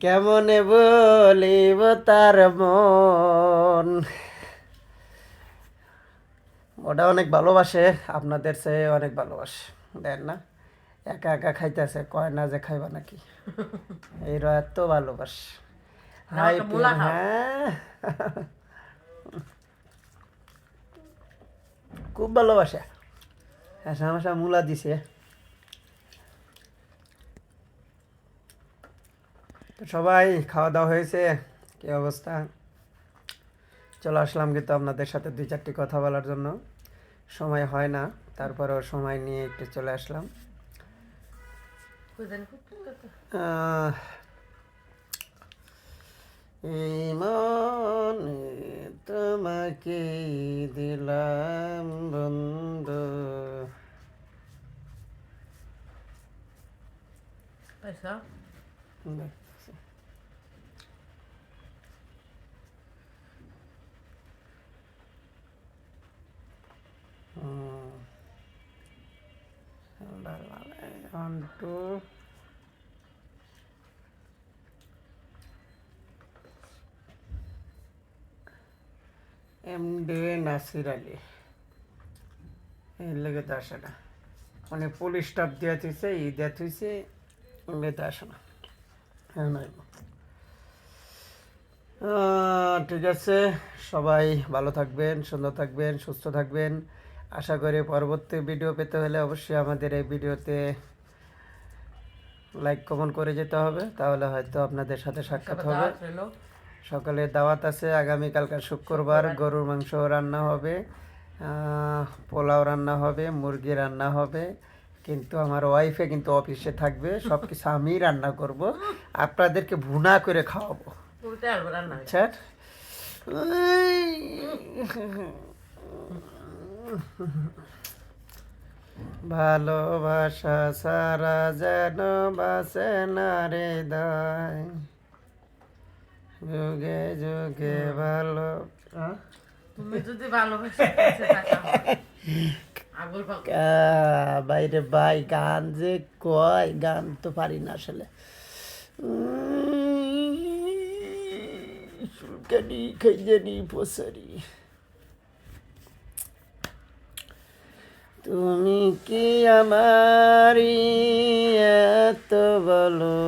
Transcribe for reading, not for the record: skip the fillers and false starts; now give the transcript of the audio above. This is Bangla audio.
কেমনে বলিব তার মন। ওটা অনেক ভালোবাসে, আপনাদের চেয়ে অনেক ভালোবাসে, দেন না? একা একা খাইতেছে, কয় না যে খাইবা নাকি, এইরা এত ভালোবাসে। হাই হ্যাঁ, খুব ভালোবাসে। হ্যাঁ হাসা মূলা দিছে। তো সবাই খাওয়া দাওয়া হয়েছে? কি অবস্থা? চলে আসলাম কিন্তু আপনাদের সাথে দুই চারটি কথা বলার জন্য। সময় হয় না, তারপরেও সময় নিয়ে একটু চলে আসলাম। আহ, এই মনে তোমাকে দিলাম বন্ধু। অন্টু এমডি নাসির আলী, এই লেগে তো আসে না, মানে পুলিশ স্টাফ দিয়ে থুইছে, ই দিয়ে থুইছে, এমনিতে আসে না। হ্যাঁ নাই। ঠিক আছে, সবাই ভালো থাকবেন, সুন্দর থাকবেন, সুস্থ থাকবেন। আশা করি পরবর্তী ভিডিও পেতে হলে অবশ্যই আমাদের এই ভিডিওতে লাইক কমেন্ট করে যেতে হবে, তাহলে হয়তো আপনাদের সাথে সাক্ষাৎ হবে। সকালে দাওয়াত আছে, আগামীকালকার শুক্রবার গরুর মাংস রান্না হবে, পোলাও রান্না হবে, মুরগি রান্না হবে। কিন্তু আমার ওয়াইফে কিন্তু অফিসে থাকবে, সব কিছু আমি রান্না করব, আপনাদেরকে ভুনা করে খাওয়াবো। আচ্ছা, ভালোবাসা সারা যেন বাসে না রে দায়, যুগে যুগে ভালো। তুমি যদি ভালোবাসো বাইরে ভাই গান যে কয়, গান তো পারি না আসলে। সুলকানি খাইজানি পসারি, তুমি কি আমারই এত বলো